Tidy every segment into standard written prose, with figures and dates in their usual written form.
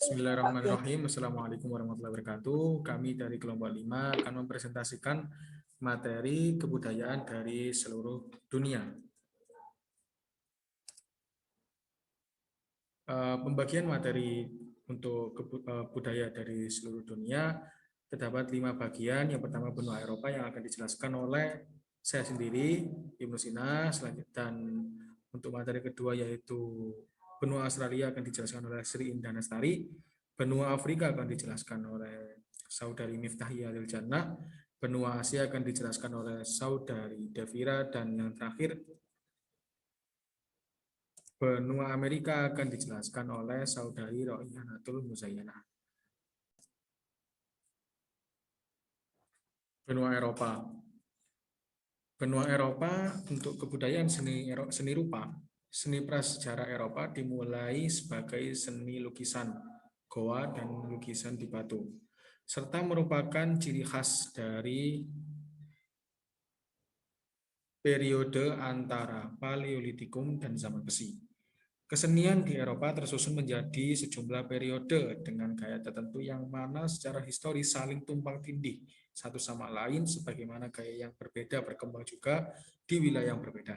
Bismillahirrahmanirrahim. Assalamualaikum warahmatullahi wabarakatuh. Kami dari kelompok 5 akan mempresentasikan materi kebudayaan dari seluruh dunia. Pembagian materi untuk budaya dari seluruh dunia terdapat 5 bagian. Yang pertama benua Eropa yang akan dijelaskan oleh saya sendiri, Ibnu Sina. Dan untuk materi kedua yaitu benua Australia akan dijelaskan oleh Sri Indah Nastari. Benua Afrika akan dijelaskan oleh Saudari Miftahiyah Lil Jannah. Benua Asia akan dijelaskan oleh Saudari Devira. Dan yang terakhir, benua Amerika akan dijelaskan oleh Saudari Ro'iyanatul Muzayyanah. Benua Eropa. Benua Eropa untuk kebudayaan seni rupa. Seni prasejarah Eropa dimulai sebagai seni lukisan goa dan lukisan di batu, serta merupakan ciri khas dari periode antara Paleolitikum dan zaman besi. Kesenian di Eropa tersusun menjadi sejumlah periode dengan gaya tertentu yang mana secara historis saling tumpang tindih satu sama lain, sebagaimana gaya yang berbeda berkembang juga di wilayah yang berbeda.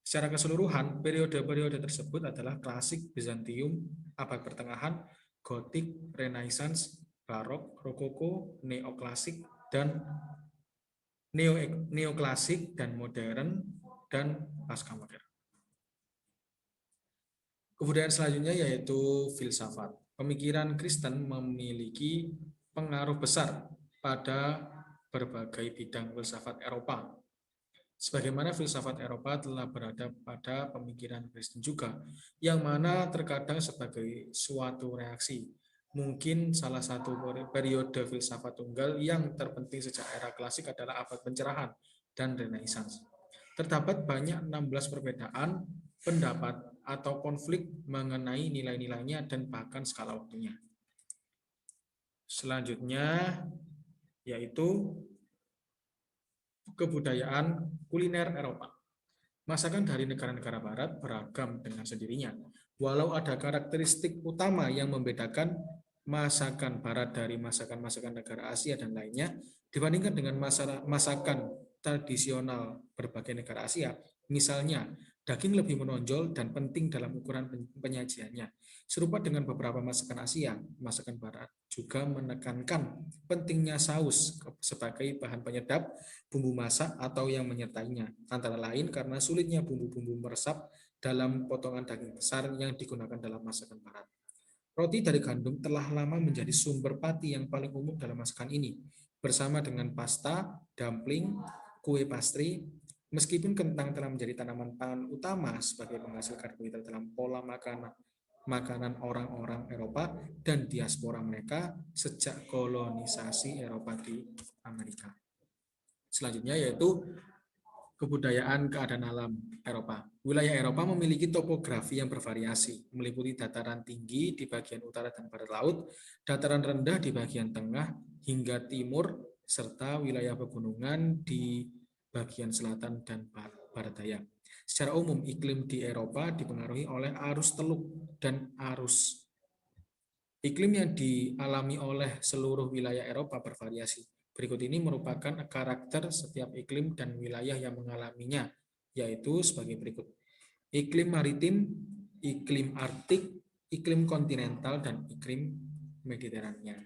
Secara keseluruhan, periode-periode tersebut adalah klasik, Bizantium, abad pertengahan, Gotik, Renaissance, Barok, Rokoko, neoklasik dan modern dan pasca modern. Kebudayaan selanjutnya yaitu filsafat. Pemikiran Kristen memiliki pengaruh besar pada berbagai bidang filsafat Eropa. Sebagaimana filsafat Eropa telah berada pada pemikiran Kristen juga, yang mana terkadang sebagai suatu reaksi. Mungkin salah satu periode filsafat tunggal yang terpenting sejak era klasik adalah abad pencerahan dan Renaissance. Terdapat banyak 16 perbedaan pendapat atau konflik mengenai nilai-nilainya dan bahkan skala waktunya. Selanjutnya yaitu kebudayaan kuliner Eropa. Masakan dari negara-negara barat beragam dengan sendirinya. Walau ada karakteristik utama yang membedakan masakan barat dari masakan-masakan negara Asia dan lainnya, dibandingkan dengan masakan tradisional berbagai negara Asia, misalnya daging lebih menonjol dan penting dalam ukuran penyajiannya. Serupa dengan beberapa masakan Asia, masakan barat juga menekankan pentingnya saus sebagai bahan penyedap bumbu masak atau yang menyertainya, antara lain karena sulitnya bumbu-bumbu meresap dalam potongan daging besar yang digunakan dalam masakan barat. Roti dari gandum telah lama menjadi sumber pati yang paling umum dalam masakan ini, bersama dengan pasta, dumpling, kue pastry. Meskipun kentang telah menjadi tanaman pangan utama sebagai penghasil karbohidrat dalam pola makanan orang-orang Eropa dan diaspora mereka sejak kolonisasi Eropa di Amerika. Selanjutnya yaitu kebudayaan keadaan alam Eropa. Wilayah Eropa memiliki topografi yang bervariasi, meliputi dataran tinggi di bagian utara dan barat laut, dataran rendah di bagian tengah hingga timur, serta wilayah pegunungan di bagian selatan dan barat daya. Secara umum, iklim di Eropa dipengaruhi oleh arus teluk dan arus. Iklim yang dialami oleh seluruh wilayah Eropa bervariasi. Berikut ini merupakan karakter setiap iklim dan wilayah yang mengalaminya, yaitu sebagai berikut. Iklim maritim, iklim arktik, iklim kontinental, dan iklim mediterania.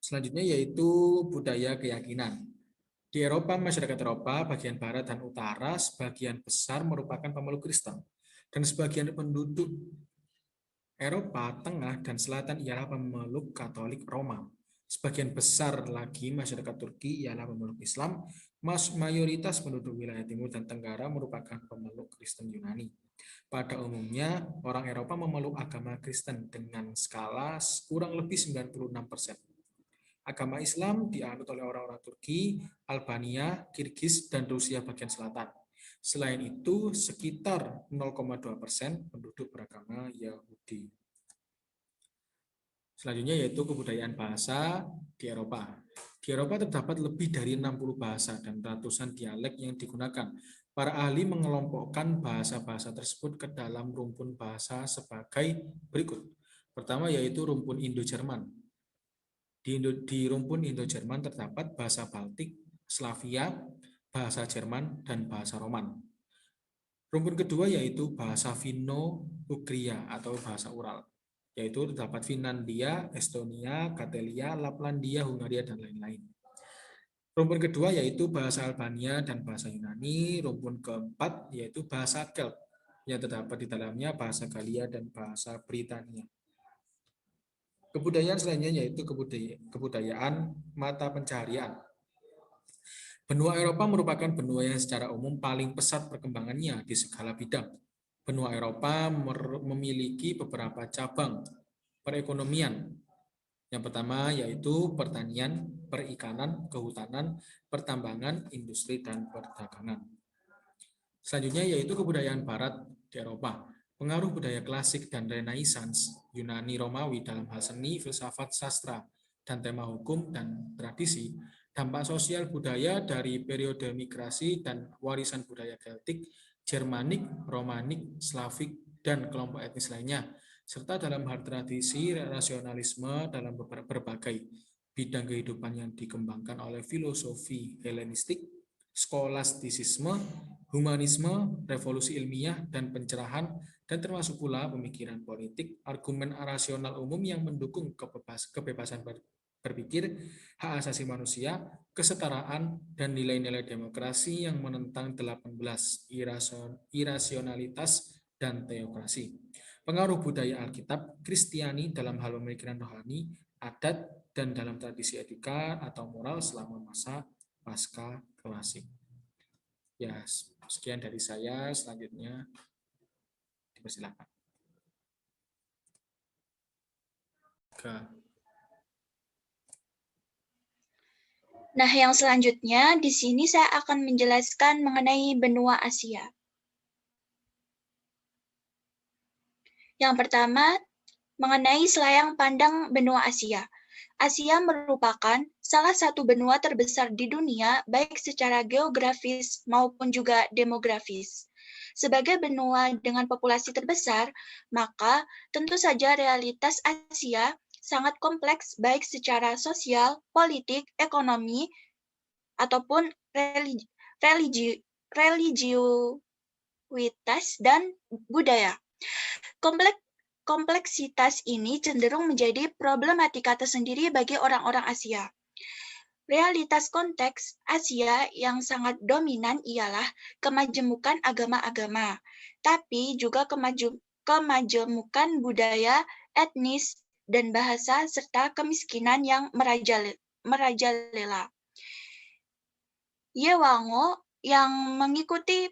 Selanjutnya yaitu budaya keyakinan. Di Eropa, masyarakat Eropa bagian barat dan utara sebagian besar merupakan pemeluk Kristen, dan sebagian penduduk Eropa Tengah dan Selatan ialah pemeluk Katolik Roma. Sebagian besar lagi masyarakat Turki ialah pemeluk Islam. Mayoritas penduduk wilayah Timur dan Tenggara merupakan pemeluk Kristen Yunani. Pada umumnya, orang Eropa memeluk agama Kristen dengan skala kurang lebih 96%. Agama Islam dianut oleh orang-orang Turki, Albania, Kirgiz, dan Rusia bagian selatan. Selain itu, sekitar 0,2% penduduk beragama Yahudi. Selanjutnya yaitu kebudayaan bahasa di Eropa. Di Eropa terdapat lebih dari 60 bahasa dan ratusan dialek yang digunakan. Para ahli mengelompokkan bahasa-bahasa tersebut ke dalam rumpun bahasa sebagai berikut. Pertama yaitu rumpun Indo-Jerman. Di rumpun Indo-Jerman terdapat bahasa Baltik, Slavia, bahasa Jerman, dan bahasa Roman. Rumpun kedua yaitu bahasa Finno-Ugria atau bahasa Ural, yaitu terdapat Finlandia, Estonia, Kartvelia, Laplandia, Hungaria, dan lain-lain. Rumpun kedua yaitu bahasa Albania dan bahasa Yunani. Rumpun keempat yaitu bahasa Kelt, yang terdapat di dalamnya bahasa Galia dan bahasa Britania. Kebudayaan selanjutnya yaitu kebudayaan mata pencaharian. Benua Eropa merupakan benua yang secara umum paling pesat perkembangannya di segala bidang. Benua Eropa memiliki beberapa cabang perekonomian. Yang pertama yaitu pertanian, perikanan, kehutanan, pertambangan, industri, dan perdagangan. Selanjutnya yaitu kebudayaan Barat di Eropa. Pengaruh budaya klasik dan Renaissance, Yunani Romawi dalam hal seni, filsafat, sastra, dan tema hukum dan tradisi, dampak sosial budaya dari periode migrasi dan warisan budaya Keltik, Jermanik, Romanik, Slavik, dan kelompok etnis lainnya, serta dalam hal tradisi rasionalisme dalam berbagai bidang kehidupan yang dikembangkan oleh filosofi Helenistik, skolastisisme, humanisme, revolusi ilmiah, dan pencerahan, dan termasuk pula pemikiran politik, argumen rasional umum yang mendukung kebebasan berpikir, hak asasi manusia, kesetaraan, dan nilai-nilai demokrasi yang menentang 18 irasionalitas dan teokrasi. Pengaruh budaya Alkitab, Kristiani dalam hal pemikiran rohani, adat, dan dalam tradisi etika atau moral selama masa pasca klasik. Ya, sekian dari saya. Selanjutnya dipersilakan. Nah, yang selanjutnya di sini saya akan menjelaskan mengenai benua Asia. Yang pertama, mengenai selayang pandang benua Asia. Asia merupakan salah satu benua terbesar di dunia, baik secara geografis maupun juga demografis. Sebagai benua dengan populasi terbesar, maka tentu saja realitas Asia sangat kompleks baik secara sosial, politik, ekonomi, ataupun religiusitas dan budaya. Kompleksitas ini cenderung menjadi problematika tersendiri bagi orang-orang Asia. Realitas konteks Asia yang sangat dominan ialah kemajemukan agama-agama, tapi juga kemajemukan budaya, etnis, dan bahasa, serta kemiskinan yang merajalela. Yewango yang mengikuti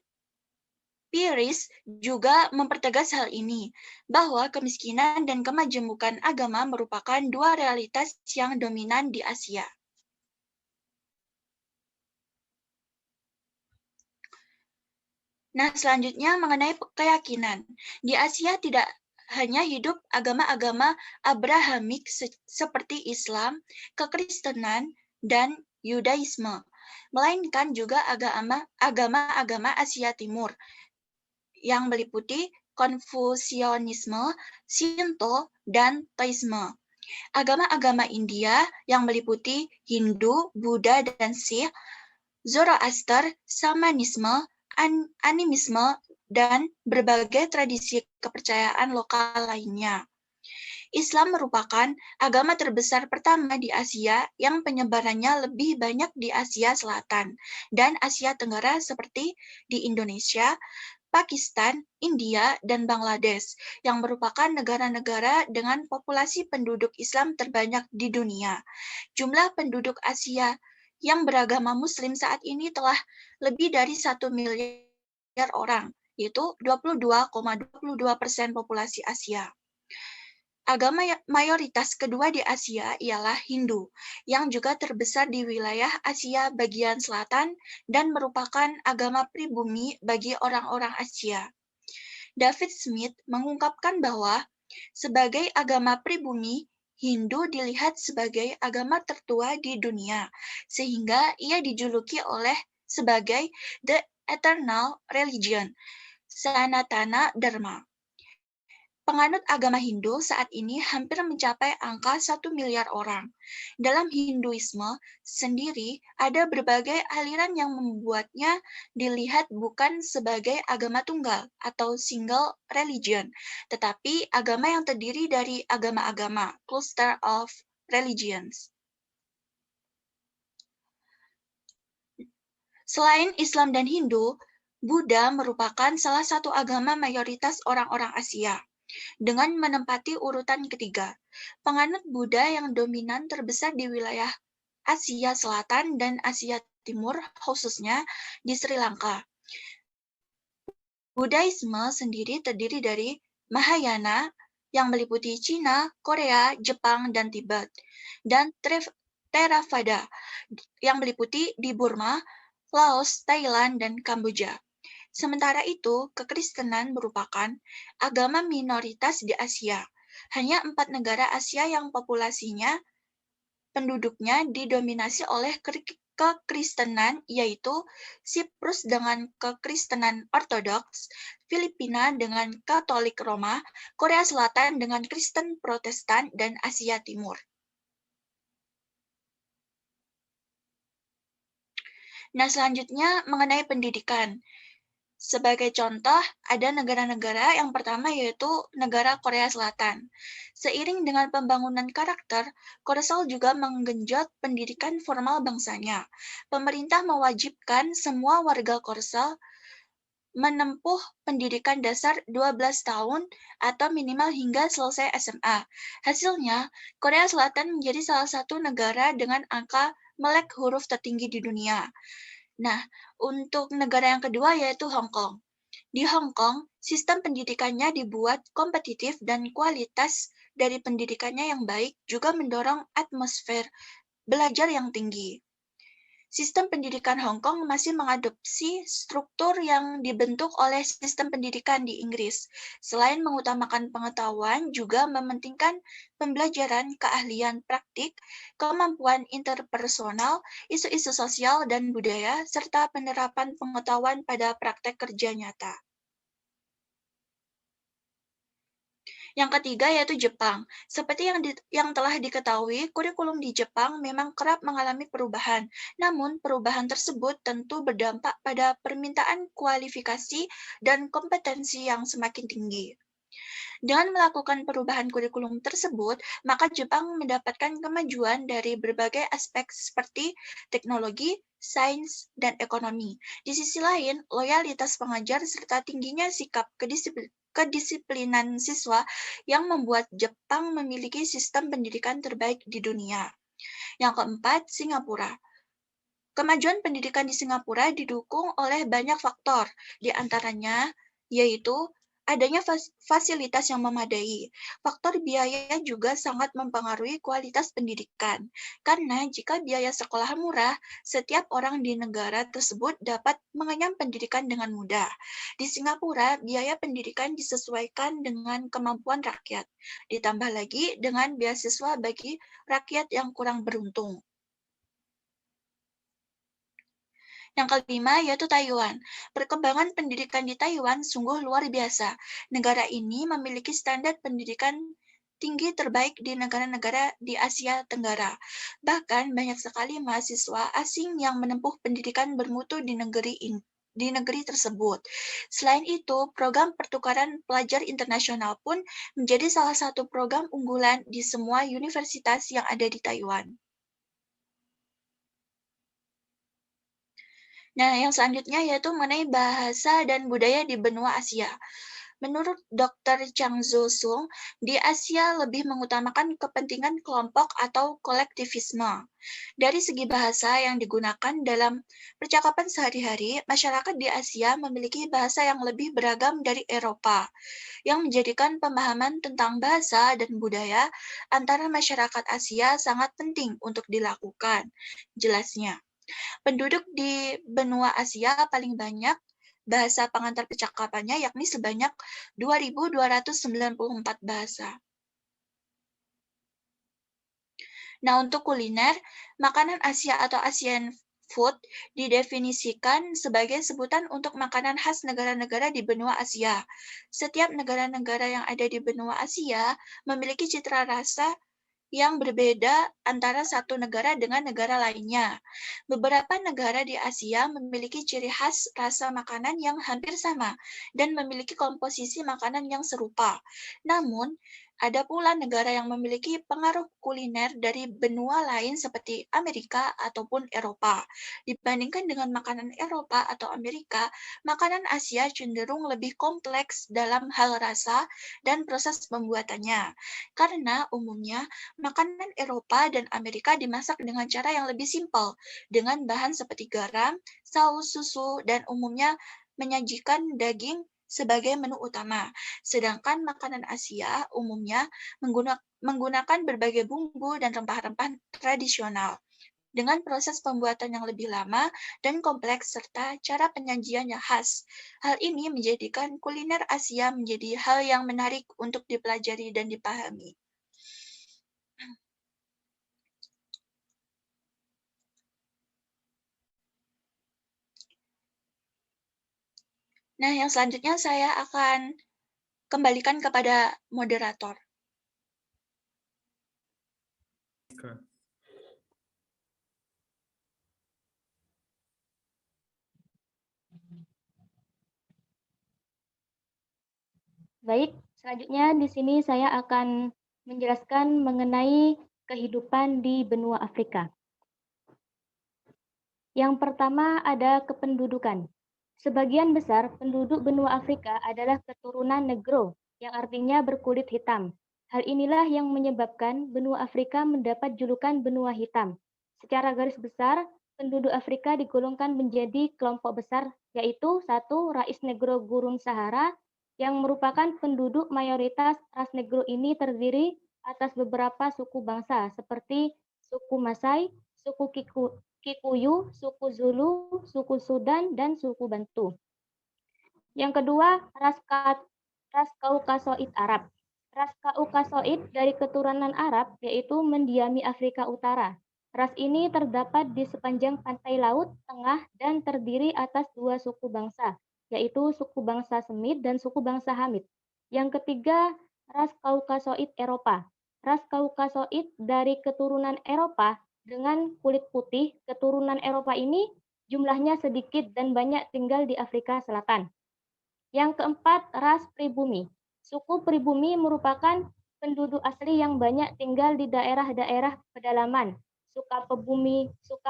Piris juga mempertegas hal ini, bahwa kemiskinan dan kemajemukan agama merupakan dua realitas yang dominan di Asia. Nah, selanjutnya mengenai keyakinan. Di Asia tidak hanya hidup agama-agama Abrahamik seperti Islam, kekristenan, dan Yudaisme, melainkan juga agama-agama Asia Timur, yang meliputi Konfusianisme, Shinto, dan Taoisme. Agama-agama India yang meliputi Hindu, Buddha, dan Sikh, Zoroaster, Shamanisme, animisme, dan berbagai tradisi kepercayaan lokal lainnya. Islam merupakan agama terbesar pertama di Asia yang penyebarannya lebih banyak di Asia Selatan dan Asia Tenggara seperti di Indonesia, Pakistan, India, dan Bangladesh, yang merupakan negara-negara dengan populasi penduduk Islam terbanyak di dunia. Jumlah penduduk Asia yang beragama Muslim saat ini telah lebih dari 1 miliar orang, yaitu 22,22% populasi Asia. Agama mayoritas kedua di Asia ialah Hindu, yang juga terbesar di wilayah Asia bagian selatan dan merupakan agama pribumi bagi orang-orang Asia. David Smith mengungkapkan bahwa sebagai agama pribumi, Hindu dilihat sebagai agama tertua di dunia, sehingga ia dijuluki sebagai The Eternal Religion, Sanatana Dharma. Penganut agama Hindu saat ini hampir mencapai angka 1 miliar orang. Dalam Hinduisme sendiri, ada berbagai aliran yang membuatnya dilihat bukan sebagai agama tunggal atau single religion, tetapi agama yang terdiri dari agama-agama, cluster of religions. Selain Islam dan Hindu, Buddha merupakan salah satu agama mayoritas orang-orang Asia, dengan menempati urutan ketiga. Penganut Buddha yang dominan terbesar di wilayah Asia Selatan dan Asia Timur, khususnya di Sri Lanka. Buddhaisme sendiri terdiri dari Mahayana yang meliputi Cina, Korea, Jepang, dan Tibet, dan Theravada yang meliputi di Burma, Laos, Thailand, dan Kamboja. Sementara itu, kekristenan merupakan agama minoritas di Asia. Hanya 4 negara Asia yang populasinya penduduknya didominasi oleh kekristenan, yaitu Siprus dengan kekristenan Ortodoks, Filipina dengan Katolik Roma, Korea Selatan dengan Kristen Protestan, dan Asia Timur. Nah, selanjutnya mengenai pendidikan. Sebagai contoh, ada negara-negara yang pertama yaitu negara Korea Selatan. Seiring dengan pembangunan karakter, Korsel juga menggenjot pendidikan formal bangsanya. Pemerintah mewajibkan semua warga Korsel menempuh pendidikan dasar 12 tahun atau minimal hingga selesai SMA. Hasilnya, Korea Selatan menjadi salah satu negara dengan angka melek huruf tertinggi di dunia. Nah, untuk negara yang kedua yaitu Hong Kong. Di Hong Kong, sistem pendidikannya dibuat kompetitif dan kualitas dari pendidikannya yang baik juga mendorong atmosfer belajar yang tinggi. Sistem pendidikan Hong Kong masih mengadopsi struktur yang dibentuk oleh sistem pendidikan di Inggris. Selain mengutamakan pengetahuan, juga mementingkan pembelajaran keahlian praktik, kemampuan interpersonal, isu-isu sosial dan budaya, serta penerapan pengetahuan pada praktek kerja nyata. Yang ketiga yaitu Jepang. Seperti yang telah diketahui, kurikulum di Jepang memang kerap mengalami perubahan. Namun, perubahan tersebut tentu berdampak pada permintaan kualifikasi dan kompetensi yang semakin tinggi. Dengan melakukan perubahan kurikulum tersebut, maka Jepang mendapatkan kemajuan dari berbagai aspek seperti teknologi, sains, dan ekonomi. Di sisi lain, loyalitas pengajar serta tingginya sikap kedisiplinan siswa yang membuat Jepang memiliki sistem pendidikan terbaik di dunia. Yang keempat, Singapura. Kemajuan pendidikan di Singapura didukung oleh banyak faktor, di antaranya yaitu adanya fasilitas yang memadai. Faktor biaya juga sangat mempengaruhi kualitas pendidikan, karena jika biaya sekolah murah, setiap orang di negara tersebut dapat mengenyam pendidikan dengan mudah. Di Singapura, biaya pendidikan disesuaikan dengan kemampuan rakyat, ditambah lagi dengan beasiswa bagi rakyat yang kurang beruntung. Yang kelima yaitu Taiwan. Perkembangan pendidikan di Taiwan sungguh luar biasa. Negara ini memiliki standar pendidikan tinggi terbaik di negara-negara di Asia Tenggara. Bahkan banyak sekali mahasiswa asing yang menempuh pendidikan bermutu di negeri tersebut. Selain itu, program pertukaran pelajar internasional pun menjadi salah satu program unggulan di semua universitas yang ada di Taiwan. Nah, yang selanjutnya yaitu mengenai bahasa dan budaya di benua Asia. Menurut Dr. Chang Zo-sung, di Asia lebih mengutamakan kepentingan kelompok atau kolektivisme. Dari segi bahasa yang digunakan dalam percakapan sehari-hari, masyarakat di Asia memiliki bahasa yang lebih beragam dari Eropa, yang menjadikan pemahaman tentang bahasa dan budaya antara masyarakat Asia sangat penting untuk dilakukan. Jelasnya, penduduk di benua Asia paling banyak bahasa pengantar percakapannya yakni sebanyak 2.294 bahasa. Nah, untuk kuliner, makanan Asia atau Asian food didefinisikan sebagai sebutan untuk makanan khas negara-negara di benua Asia. Setiap negara-negara yang ada di benua Asia memiliki citra rasa yang berbeda antara satu negara dengan negara lainnya. Beberapa negara di Asia memiliki ciri khas rasa makanan yang hampir sama dan memiliki komposisi makanan yang serupa. Namun, ada pula negara yang memiliki pengaruh kuliner dari benua lain seperti Amerika ataupun Eropa. Dibandingkan dengan makanan Eropa atau Amerika, makanan Asia cenderung lebih kompleks dalam hal rasa dan proses pembuatannya. Karena umumnya makanan Eropa dan Amerika dimasak dengan cara yang lebih simpel, dengan bahan seperti garam, saus, susu, dan umumnya menyajikan daging sebagai menu utama. Sedangkan makanan Asia umumnya menggunakan berbagai bumbu dan rempah-rempah tradisional dengan proses pembuatan yang lebih lama dan kompleks serta cara penyajian yang khas. Hal ini menjadikan kuliner Asia menjadi hal yang menarik untuk dipelajari dan dipahami. Nah, yang selanjutnya saya akan kembalikan kepada moderator. Baik, selanjutnya di sini saya akan menjelaskan mengenai kehidupan di benua Afrika. Yang pertama ada kependudukan. Sebagian besar penduduk benua Afrika adalah keturunan Negro, yang artinya berkulit hitam. Hal inilah yang menyebabkan benua Afrika mendapat julukan benua hitam. Secara garis besar, penduduk Afrika digolongkan menjadi kelompok besar, yaitu 1. Rais Negro Gurun Sahara, yang merupakan penduduk mayoritas. Ras Negro ini terdiri atas beberapa suku bangsa, seperti suku Masai, suku Kikuyu, suku Zulu, suku Sudan, dan suku Bantu. Yang kedua, ras Kaukasoid Arab. Ras Kaukasoid dari keturunan Arab, yaitu mendiami Afrika Utara. Ras ini terdapat di sepanjang pantai laut tengah dan terdiri atas 2 suku bangsa, yaitu suku bangsa Semit dan suku bangsa Hamid. Yang ketiga, ras Kaukasoid Eropa. Ras Kaukasoid dari keturunan Eropa dengan kulit putih. Keturunan Eropa ini jumlahnya sedikit dan banyak tinggal di Afrika Selatan. Yang keempat, ras pribumi. Suku pribumi merupakan penduduk asli yang banyak tinggal di daerah-daerah pedalaman. Suku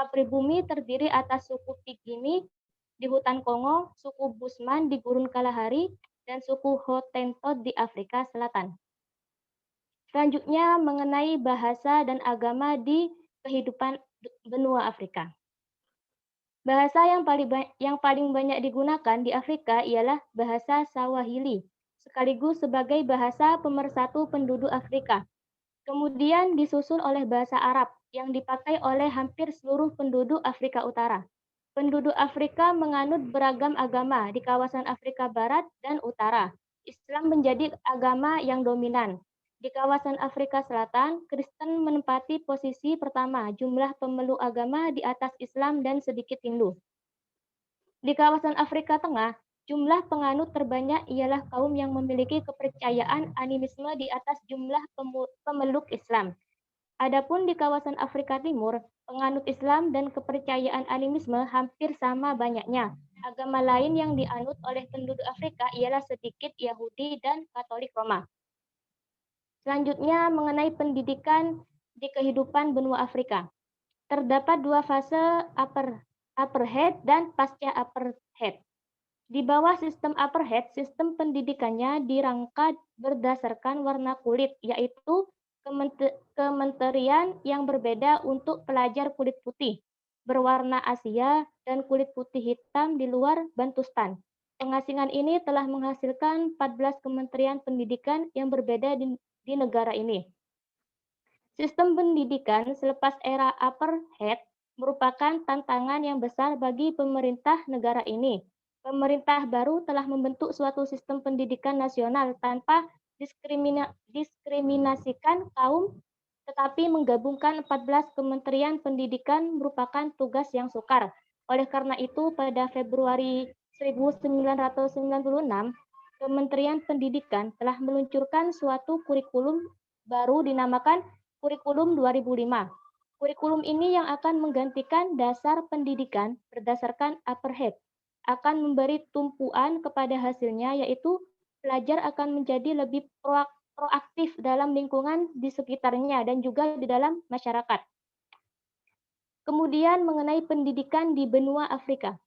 pribumi terdiri atas suku Pigimi di hutan Kongo, suku Busman di Gurun Kalahari, dan suku Hottentot di Afrika Selatan. Selanjutnya mengenai bahasa dan agama di kehidupan benua Afrika. Bahasa yang paling banyak digunakan di Afrika ialah bahasa Swahili, sekaligus sebagai bahasa pemersatu penduduk Afrika. Kemudian disusul oleh bahasa Arab yang dipakai oleh hampir seluruh penduduk Afrika Utara. Penduduk Afrika menganut beragam agama di kawasan Afrika Barat dan Utara. Islam menjadi agama yang dominan. Di kawasan Afrika Selatan, Kristen menempati posisi pertama, jumlah pemeluk agama di atas Islam dan sedikit Hindu. Di kawasan Afrika Tengah, jumlah penganut terbanyak ialah kaum yang memiliki kepercayaan animisme di atas jumlah pemeluk Islam. Adapun di kawasan Afrika Timur, penganut Islam dan kepercayaan animisme hampir sama banyaknya. Agama lain yang dianut oleh penduduk Afrika ialah sedikit Yahudi dan Katolik Roma. Selanjutnya mengenai pendidikan di kehidupan benua Afrika. Terdapat 2 fase apartheid dan pasca apartheid. Di bawah sistem apartheid, sistem pendidikannya dirangka berdasarkan warna kulit, yaitu kementerian yang berbeda untuk pelajar kulit putih, berwarna Asia, dan kulit putih hitam di luar Bantustan. Pengasingan ini telah menghasilkan 14 kementerian pendidikan yang berbeda di negara ini. Sistem pendidikan selepas era apartheid merupakan tantangan yang besar bagi pemerintah negara ini. Pemerintah baru telah membentuk suatu sistem pendidikan nasional tanpa diskriminasikan kaum tetapi menggabungkan 14 kementerian pendidikan merupakan tugas yang sukar. Oleh karena itu, pada Februari 1996, Kementerian Pendidikan telah meluncurkan suatu kurikulum baru dinamakan Kurikulum 2005. Kurikulum ini yang akan menggantikan dasar pendidikan berdasarkan upper head, akan memberi tumpuan kepada hasilnya, yaitu pelajar akan menjadi lebih proaktif dalam lingkungan di sekitarnya dan juga di dalam masyarakat. Kemudian mengenai pendidikan di benua Afrika.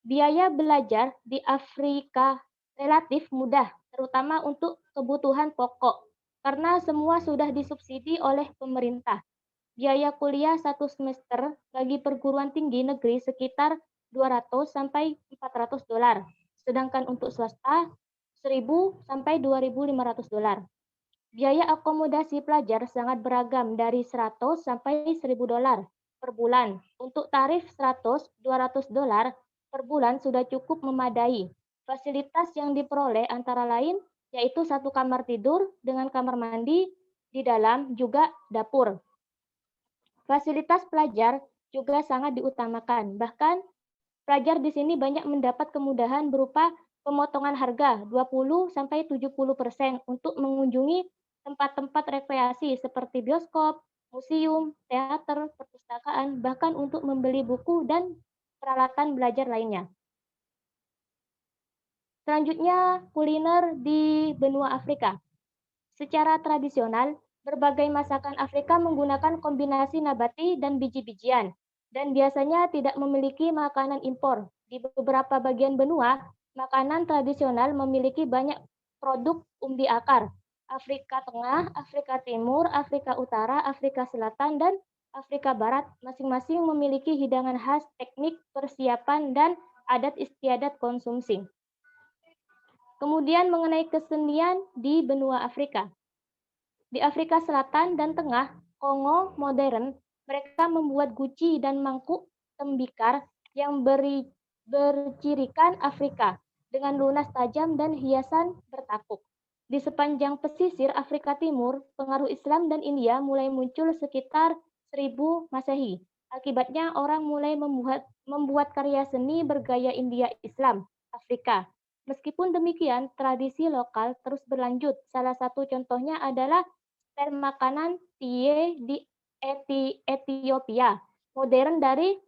Biaya belajar di Afrika relatif mudah, terutama untuk kebutuhan pokok, karena semua sudah disubsidi oleh pemerintah. Biaya kuliah satu semester bagi perguruan tinggi negeri sekitar 200 sampai 400 dolar, sedangkan untuk swasta 1.000 sampai 2.500 dolar. Biaya akomodasi pelajar sangat beragam dari 100 sampai 1.000 dolar per bulan. Untuk tarif 100-200 dolar per bulan sudah cukup memadai. Fasilitas yang diperoleh antara lain yaitu satu kamar tidur dengan kamar mandi di dalam, juga dapur. Fasilitas pelajar juga sangat diutamakan. Bahkan pelajar di sini banyak mendapat kemudahan berupa pemotongan harga 20-70% untuk mengunjungi tempat-tempat rekreasi seperti bioskop, museum, teater, perpustakaan, bahkan untuk membeli buku dan peralatan belajar lainnya. Selanjutnya, kuliner di benua Afrika. Secara tradisional, berbagai masakan Afrika menggunakan kombinasi nabati dan biji-bijian, dan biasanya tidak memiliki makanan impor. Di beberapa bagian benua, makanan tradisional memiliki banyak produk umbi akar. Afrika Tengah, Afrika Timur, Afrika Utara, Afrika Selatan, dan Afrika Barat masing-masing memiliki hidangan khas, teknik persiapan, dan adat istiadat konsumsi. Kemudian mengenai kesenian di benua Afrika. Di Afrika Selatan dan Tengah, Kongo modern, mereka membuat guci dan mangkuk tembikar yang bercirikan Afrika dengan lunas tajam dan hiasan bertakuk. Di sepanjang pesisir Afrika Timur, pengaruh Islam dan India mulai muncul sekitar 1000 Masehi. Akibatnya orang mulai membuat karya seni bergaya India Islam Afrika. Meskipun demikian, tradisi lokal terus berlanjut. Salah satu contohnya adalah style makanan tie di Ethiopia, modern dari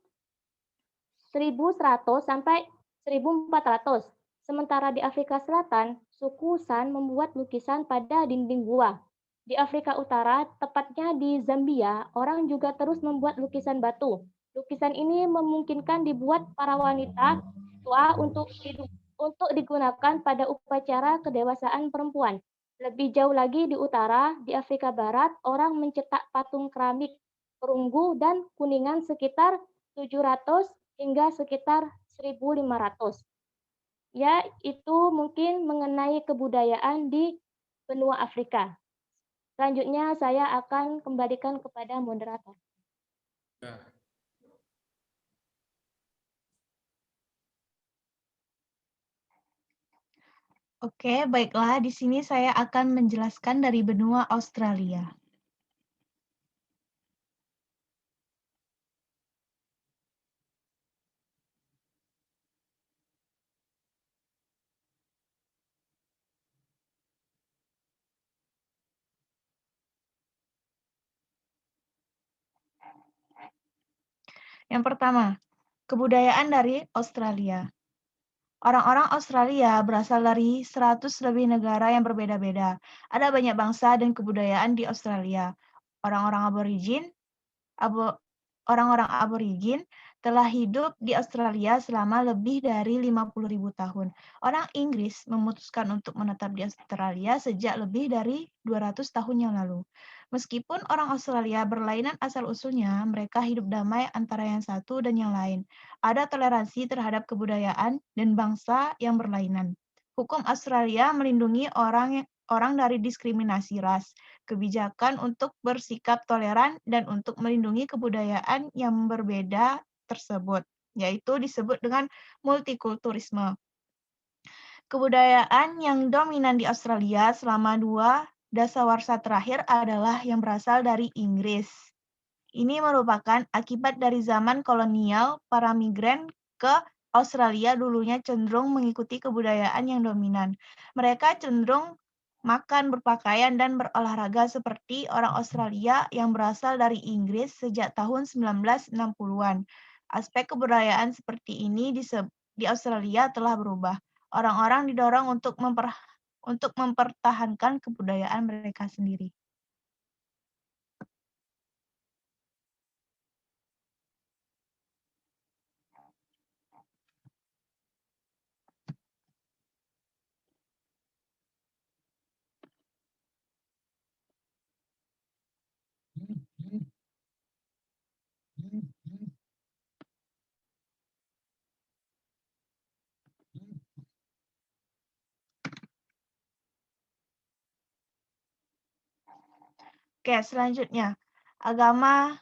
1100 sampai 1400. Sementara di Afrika Selatan, suku San membuat lukisan pada dinding gua. Di Afrika Utara, tepatnya di Zambia, orang juga terus membuat lukisan batu. Lukisan ini memungkinkan dibuat para wanita tua untuk digunakan pada upacara kedewasaan perempuan. Lebih jauh lagi di utara, di Afrika Barat, orang mencetak patung keramik perunggu dan kuningan sekitar 700 hingga sekitar 1.500. Ya, itu mungkin mengenai kebudayaan di benua Afrika. Selanjutnya saya akan kembalikan kepada moderator. Ya. Oke, baiklah. Di sini saya akan menjelaskan dari benua Australia. Yang pertama, kebudayaan dari Australia. Orang-orang Australia berasal dari 100 lebih negara yang berbeda-beda. Ada banyak bangsa dan kebudayaan di Australia. Orang-orang aborigin telah hidup di Australia selama lebih dari 50.000 tahun. Orang Inggris memutuskan untuk menetap di Australia sejak lebih dari 200 tahun yang lalu. Meskipun orang Australia berlainan asal-usulnya, mereka hidup damai antara yang satu dan yang lain. Ada toleransi terhadap kebudayaan dan bangsa yang berlainan. Hukum Australia melindungi orang dari diskriminasi ras, kebijakan untuk bersikap toleran, dan untuk melindungi kebudayaan yang berbeda tersebut, yaitu disebut dengan multikulturisme. Kebudayaan yang dominan di Australia selama 2 dasawarsa terakhir adalah yang berasal dari Inggris. Ini merupakan akibat dari zaman kolonial para migran ke Australia dulunya cenderung mengikuti kebudayaan yang dominan. Mereka cenderung makan, berpakaian, dan berolahraga seperti orang Australia yang berasal dari Inggris sejak tahun 1960-an. Aspek kebudayaan seperti ini di Australia telah berubah. Orang-orang didorong untuk mempertahankan kebudayaan mereka sendiri. Oke, selanjutnya, agama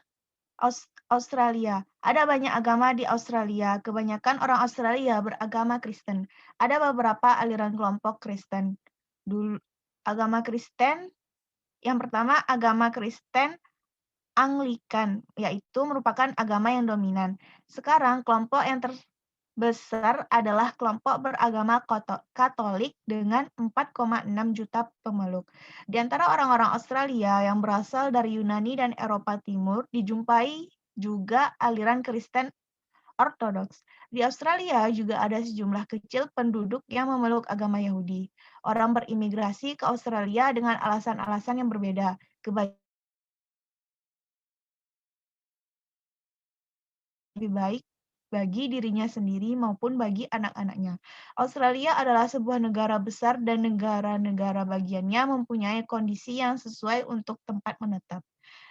Australia. Ada banyak agama di Australia. Kebanyakan orang Australia beragama Kristen. Ada beberapa aliran kelompok Kristen. Agama Kristen, yang pertama agama Kristen Anglikan, yaitu merupakan agama yang dominan. Sekarang kelompok yang terbesar adalah kelompok beragama Katolik dengan 4,6 juta pemeluk. Di antara orang-orang Australia yang berasal dari Yunani dan Eropa Timur, dijumpai juga aliran Kristen Ortodoks. Di Australia juga ada sejumlah kecil penduduk yang memeluk agama Yahudi. Orang berimigrasi ke Australia dengan alasan-alasan yang berbeda. Lebih baik bagi dirinya sendiri maupun bagi anak-anaknya. Australia adalah sebuah negara besar dan negara-negara bagiannya mempunyai kondisi yang sesuai untuk tempat menetap.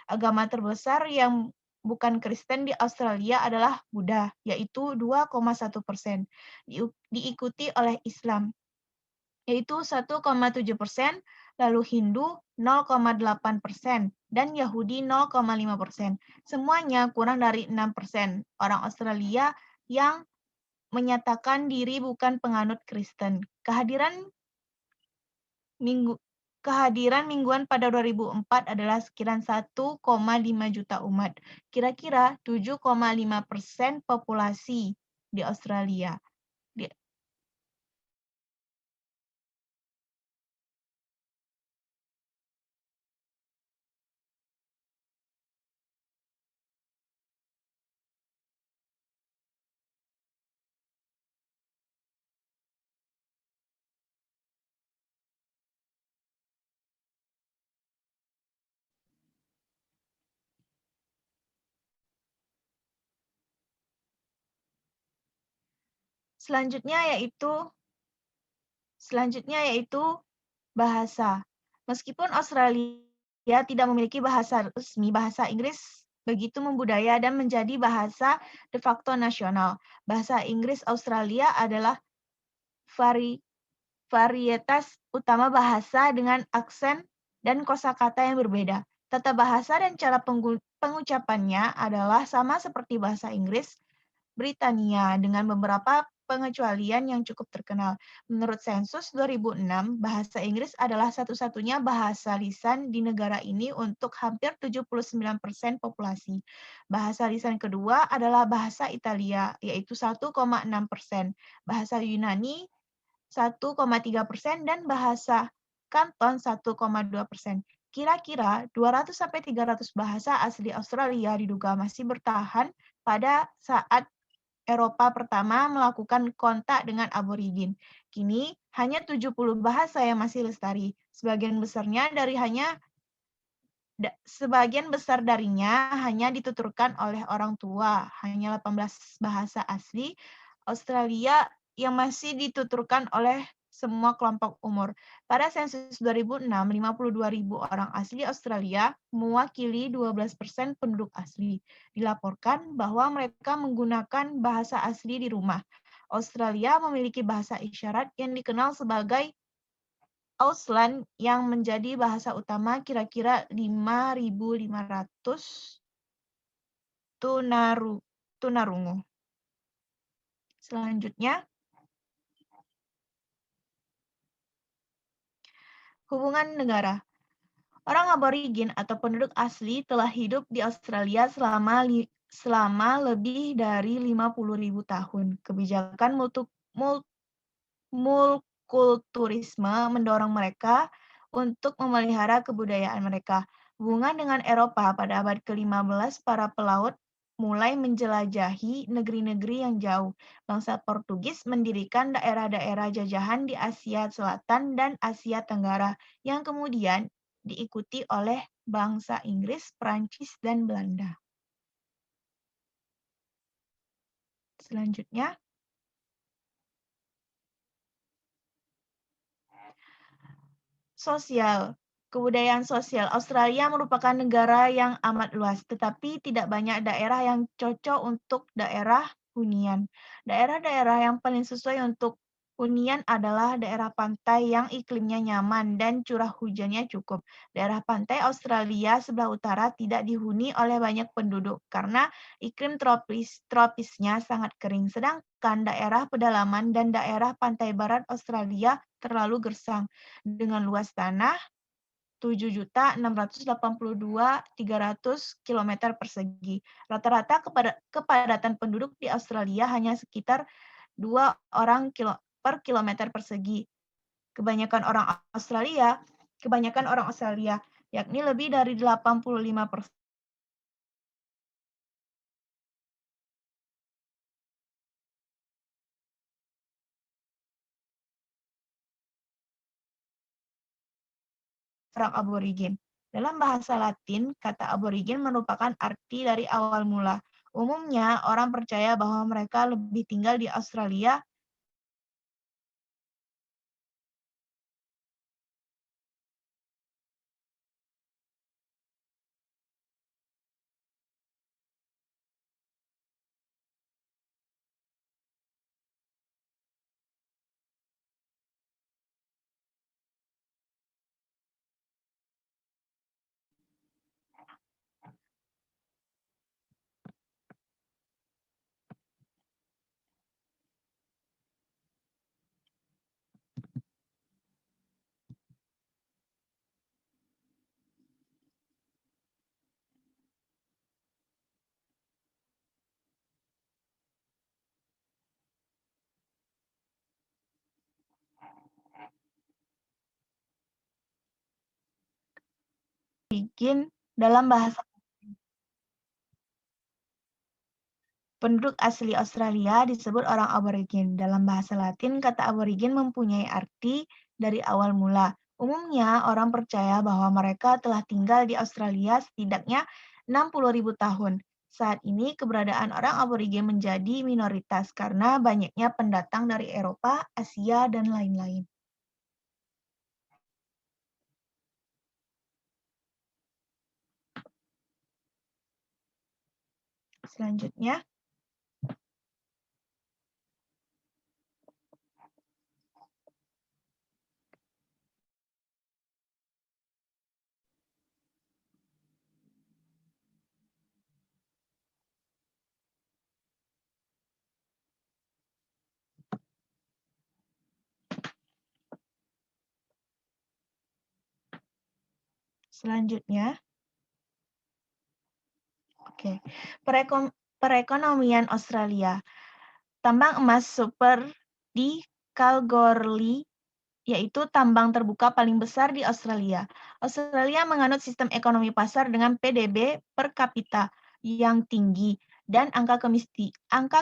Agama terbesar yang bukan Kristen di Australia adalah Buddha, yaitu 2,1%. Diikuti oleh Islam, yaitu 1,7%, lalu Hindu 0,8%, dan Yahudi 0,5%. Semuanya kurang dari 6% orang Australia yang menyatakan diri bukan penganut Kristen. Kehadiran mingguan pada 2004 adalah sekiranya 1,5 juta umat, kira-kira 7,5% populasi di Australia. Selanjutnya yaitu bahasa. Meskipun Australia tidak memiliki bahasa resmi, bahasa Inggris begitu membudaya dan menjadi bahasa de facto nasional. Bahasa Inggris Australia adalah varietas utama bahasa dengan aksen dan kosakata yang berbeda. Tata bahasa dan cara pengucapannya adalah sama seperti bahasa Inggris Britania dengan beberapa pengecualian yang cukup terkenal. Menurut sensus 2006, bahasa Inggris adalah satu-satunya bahasa lisan di negara ini untuk hampir 79% populasi. Bahasa lisan kedua adalah bahasa Italia, yaitu 1,6%, bahasa Yunani 1,3%, dan bahasa Kanton 1,2%. Kira-kira 200-300 bahasa asli Australia diduga masih bertahan pada saat Eropa pertama melakukan kontak dengan aborigin. Kini hanya 70 bahasa yang masih lestari. Sebagian besar darinya hanya dituturkan oleh orang tua. Hanya 18 bahasa asli Australia yang masih dituturkan oleh semua kelompok umur. Pada sensus 2006, 52.000 orang asli Australia mewakili 12% penduduk asli. Dilaporkan bahwa mereka menggunakan bahasa asli di rumah. Australia memiliki bahasa isyarat yang dikenal sebagai Auslan yang menjadi bahasa utama kira-kira 5.500 tunarungu. Selanjutnya, hubungan negara. Orang aborigin atau penduduk asli telah hidup di Australia selama lebih dari 50.000 tahun. Kebijakan multikulturisme mendorong mereka untuk memelihara kebudayaan mereka. Hubungan dengan Eropa pada abad ke-15, para pelaut mulai menjelajahi negeri-negeri yang jauh. Bangsa Portugis mendirikan daerah-daerah jajahan di Asia Selatan dan Asia Tenggara, yang kemudian diikuti oleh bangsa Inggris, Prancis, dan Belanda. Selanjutnya, sosial. Kebudayaan sosial. Australia merupakan negara yang amat luas, tetapi tidak banyak daerah yang cocok untuk daerah hunian. Daerah-daerah yang paling sesuai untuk hunian adalah daerah pantai yang iklimnya nyaman dan curah hujannya cukup. Daerah pantai Australia sebelah utara tidak dihuni oleh banyak penduduk karena iklim tropisnya sangat kering, sedangkan daerah pedalaman dan daerah pantai barat Australia terlalu gersang dengan luas tanah 7.682.300 km persegi. Rata-rata kepadatan penduduk di Australia hanya sekitar 2 orang per kilometer persegi. Kebanyakan orang Australia, yakni lebih dari 85% orang aborigin. Dalam bahasa Latin, kata aborigin merupakan arti dari awal mula. Umumnya, orang percaya bahwa mereka lebih tinggal di Australia dalam bahasa penduduk asli Australia disebut orang aborigin. Dalam bahasa Latin, kata aborigin mempunyai arti dari awal mula. Umumnya, orang percaya bahwa mereka telah tinggal di Australia setidaknya 60.000 tahun. Saat ini, keberadaan orang aborigin menjadi minoritas karena banyaknya pendatang dari Eropa, Asia, dan lain-lain. Selanjutnya, perekonomian Australia. Tambang emas super di Kalgoorlie, yaitu tambang terbuka paling besar di Australia. Australia menganut sistem ekonomi pasar dengan PDB per kapita yang tinggi dan angka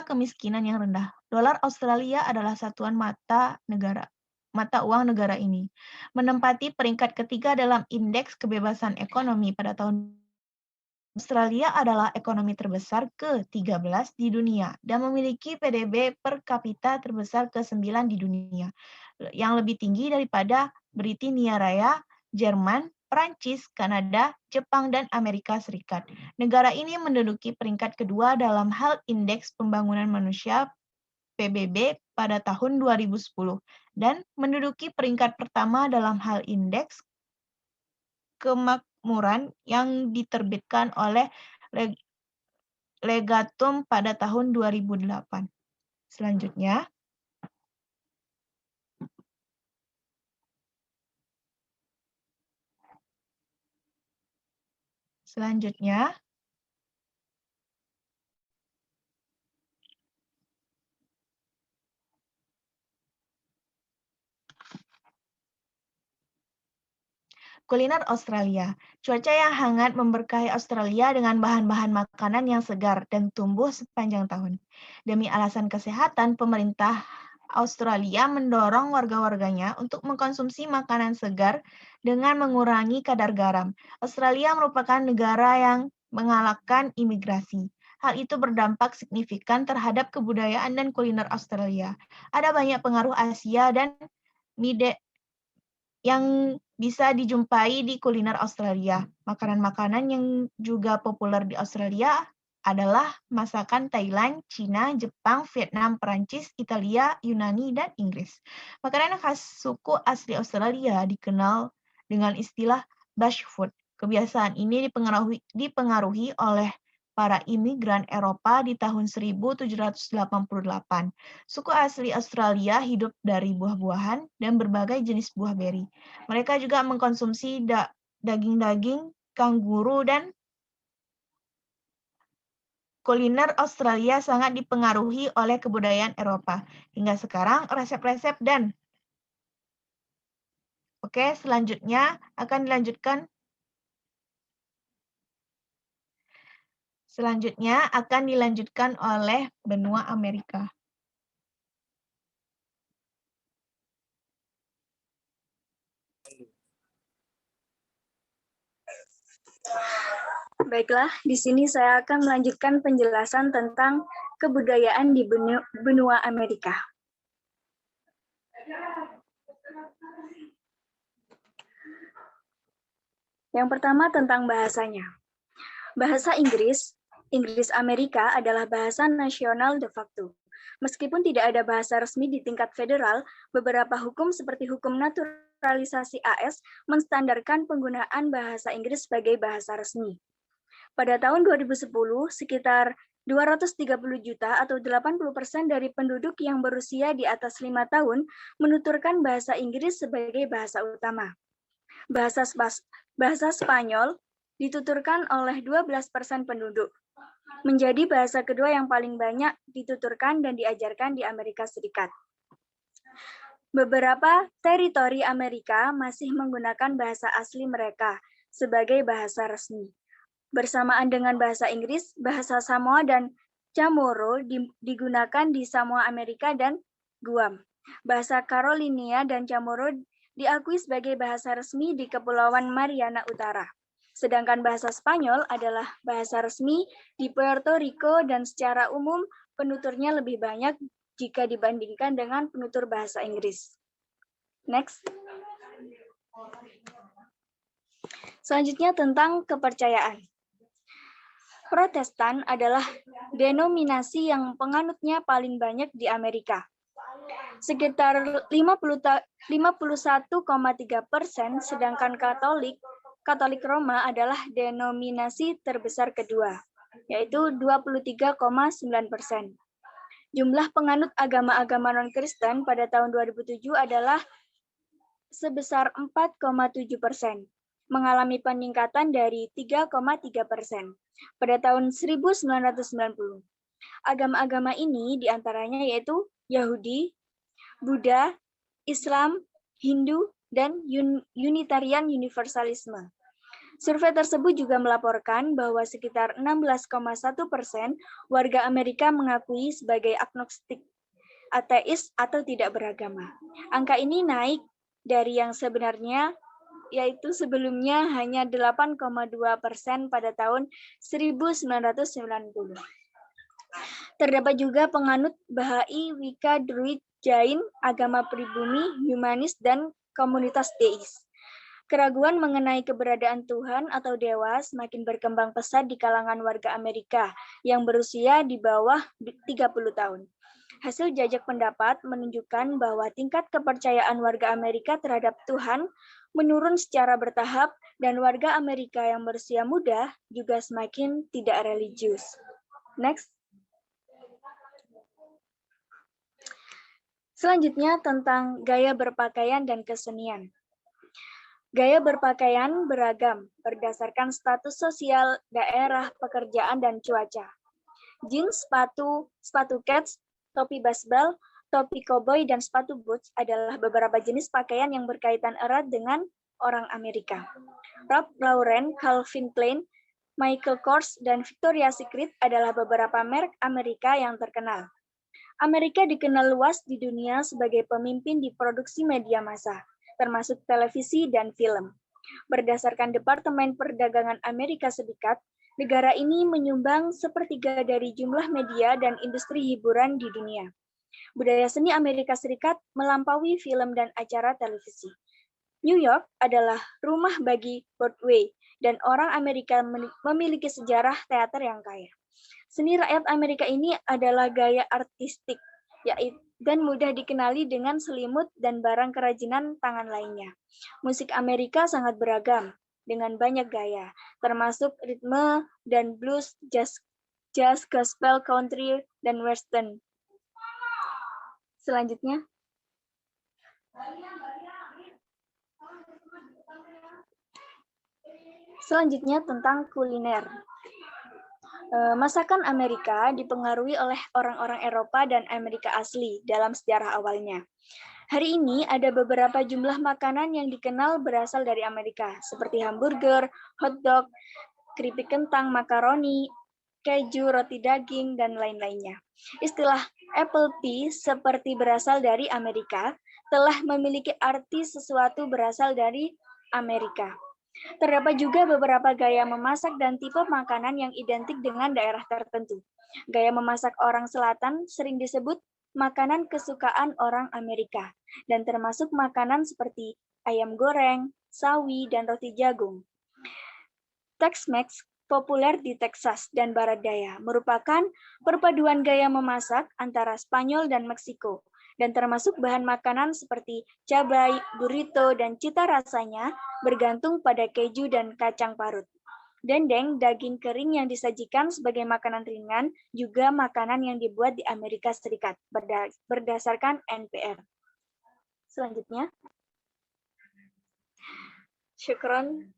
kemiskinan yang rendah. Dolar Australia adalah satuan mata uang negara ini. Menempati peringkat ketiga dalam indeks kebebasan ekonomi pada tahun Australia adalah ekonomi terbesar ke-13 di dunia dan memiliki PDB per kapita terbesar ke-9 di dunia, yang lebih tinggi daripada Britania Raya, Jerman, Prancis, Kanada, Jepang, dan Amerika Serikat. Negara ini menduduki peringkat kedua dalam hal indeks pembangunan manusia PBB pada tahun 2010 dan menduduki peringkat pertama dalam hal indeks kemakmuran yang diterbitkan oleh Legatum pada tahun 2008. Selanjutnya, Selanjutnya, kuliner Australia. Cuaca yang hangat memberkahi Australia dengan bahan-bahan makanan yang segar dan tumbuh sepanjang tahun. Demi alasan kesehatan, pemerintah Australia mendorong warga-warganya untuk mengkonsumsi makanan segar dengan mengurangi kadar garam. Australia merupakan negara yang mengalahkan imigrasi. Hal itu berdampak signifikan terhadap kebudayaan dan kuliner Australia. Ada banyak pengaruh Asia dan Mide yang bisa dijumpai di kuliner Australia. Makanan-makanan yang juga populer di Australia adalah masakan Thailand, Cina, Jepang, Vietnam, Perancis, Italia, Yunani, dan Inggris. Makanan khas suku asli Australia dikenal dengan istilah bush food. Kebiasaan ini dipengaruhi oleh para imigran Eropa di tahun 1788. Suku asli Australia hidup dari buah-buahan dan berbagai jenis buah beri. Mereka juga mengkonsumsi daging-daging kanguru dan kuliner Australia sangat dipengaruhi oleh kebudayaan Eropa. Hingga sekarang resep-resep dan selanjutnya akan dilanjutkan oleh benua Amerika. Baiklah, di sini saya akan melanjutkan penjelasan tentang kebudayaan di benua Amerika. Yang pertama tentang bahasanya. Bahasa Inggris Amerika adalah bahasa nasional de facto. Meskipun tidak ada bahasa resmi di tingkat federal, beberapa hukum seperti hukum naturalisasi AS menstandarkan penggunaan bahasa Inggris sebagai bahasa resmi. Pada tahun 2010, sekitar 230 juta atau 80% dari penduduk yang berusia di atas 5 tahun menuturkan bahasa Inggris sebagai bahasa utama. Bahasa Spanyol dituturkan oleh 12% penduduk. Menjadi bahasa kedua yang paling banyak dituturkan dan diajarkan di Amerika Serikat. Beberapa teritori Amerika masih menggunakan bahasa asli mereka sebagai bahasa resmi. Bersamaan dengan bahasa Inggris, bahasa Samoa dan Chamorro digunakan di Samoa Amerika dan Guam. Bahasa Carolina dan Chamorro diakui sebagai bahasa resmi di Kepulauan Mariana Utara. Sedangkan bahasa Spanyol adalah bahasa resmi di Puerto Rico dan secara umum penuturnya lebih banyak jika dibandingkan dengan penutur bahasa Inggris. Next. Selanjutnya tentang kepercayaan. Protestan adalah denominasi yang penganutnya paling banyak di Amerika. Sekitar 51,3%, sedangkan Katolik Roma adalah denominasi terbesar kedua, yaitu 23,9%. Jumlah penganut agama-agama non-Kristen pada tahun 2007 adalah sebesar 4,7%, mengalami peningkatan dari 3,3% pada tahun 1990. Agama-agama ini diantaranya yaitu Yahudi, Buddha, Islam, Hindu, dan Unitarian Universalisme. Survei tersebut juga melaporkan bahwa sekitar 16,1% warga Amerika mengakui sebagai agnostik, ateis, atau tidak beragama. Angka ini naik dari yang sebenarnya, yaitu sebelumnya hanya 8,2% pada tahun 1990. Terdapat juga penganut Bahai, Wicca, Druid, Jain, agama pribumi, humanis, dan komunitas deis. Keraguan mengenai keberadaan Tuhan atau dewa semakin berkembang pesat di kalangan warga Amerika yang berusia di bawah 30 tahun. Hasil jajak pendapat menunjukkan bahwa tingkat kepercayaan warga Amerika terhadap Tuhan menurun secara bertahap dan warga Amerika yang berusia muda juga semakin tidak religius. Next. Selanjutnya tentang gaya berpakaian dan kesenian. Gaya berpakaian beragam berdasarkan status sosial, daerah, pekerjaan, dan cuaca. Jeans, sepatu kets, topi baseball, topi koboi, dan sepatu boots adalah beberapa jenis pakaian yang berkaitan erat dengan orang Amerika. Ralph Lauren, Calvin Klein, Michael Kors, dan Victoria's Secret adalah beberapa merek Amerika yang terkenal. Amerika dikenal luas di dunia sebagai pemimpin di produksi media massa, termasuk televisi dan film. Berdasarkan Departemen Perdagangan Amerika Serikat, negara ini menyumbang sepertiga dari jumlah media dan industri hiburan di dunia. Budaya seni Amerika Serikat melampaui film dan acara televisi. New York adalah rumah bagi Broadway, dan orang Amerika memiliki sejarah teater yang kaya. Seni rakyat Amerika ini adalah gaya artistik, dan mudah dikenali dengan selimut dan barang kerajinan tangan lainnya. Musik Amerika sangat beragam, dengan banyak gaya, termasuk ritme dan blues, jazz, gospel, country, dan western. Selanjutnya. Selanjutnya tentang kuliner. Masakan Amerika dipengaruhi oleh orang-orang Eropa dan Amerika asli dalam sejarah awalnya. Hari ini ada beberapa jumlah makanan yang dikenal berasal dari Amerika, seperti hamburger, hotdog, keripik kentang, makaroni, keju, roti daging, dan lain-lainnya. Istilah apple pie seperti berasal dari Amerika telah memiliki arti sesuatu berasal dari Amerika. Terdapat juga beberapa gaya memasak dan tipe makanan yang identik dengan daerah tertentu. Gaya memasak orang selatan sering disebut makanan kesukaan orang Amerika, dan termasuk makanan seperti ayam goreng, sawi, dan roti jagung. Tex-Mex populer di Texas dan Barat Daya, merupakan perpaduan gaya memasak antara Spanyol dan Meksiko, dan termasuk bahan makanan seperti cabai, burrito, dan cita rasanya bergantung pada keju dan kacang parut. Dendeng, daging kering yang disajikan sebagai makanan ringan, juga makanan yang dibuat di Amerika Serikat berdasarkan NPR. Selanjutnya. Syukron,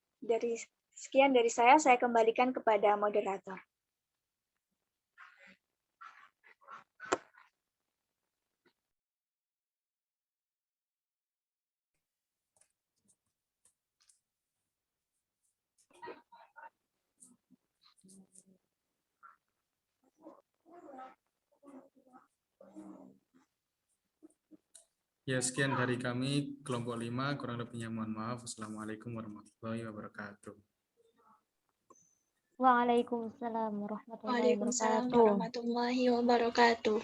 sekian dari saya kembalikan kepada moderator. Ya, sekian dari kami, kelompok 5, kurang lebihnya mohon maaf. Wassalamualaikum warahmatullahi wabarakatuh. Waalaikumsalam warahmatullahi Waalaikumsalam wabarakatuh. warahmatullahi wabarakatuh.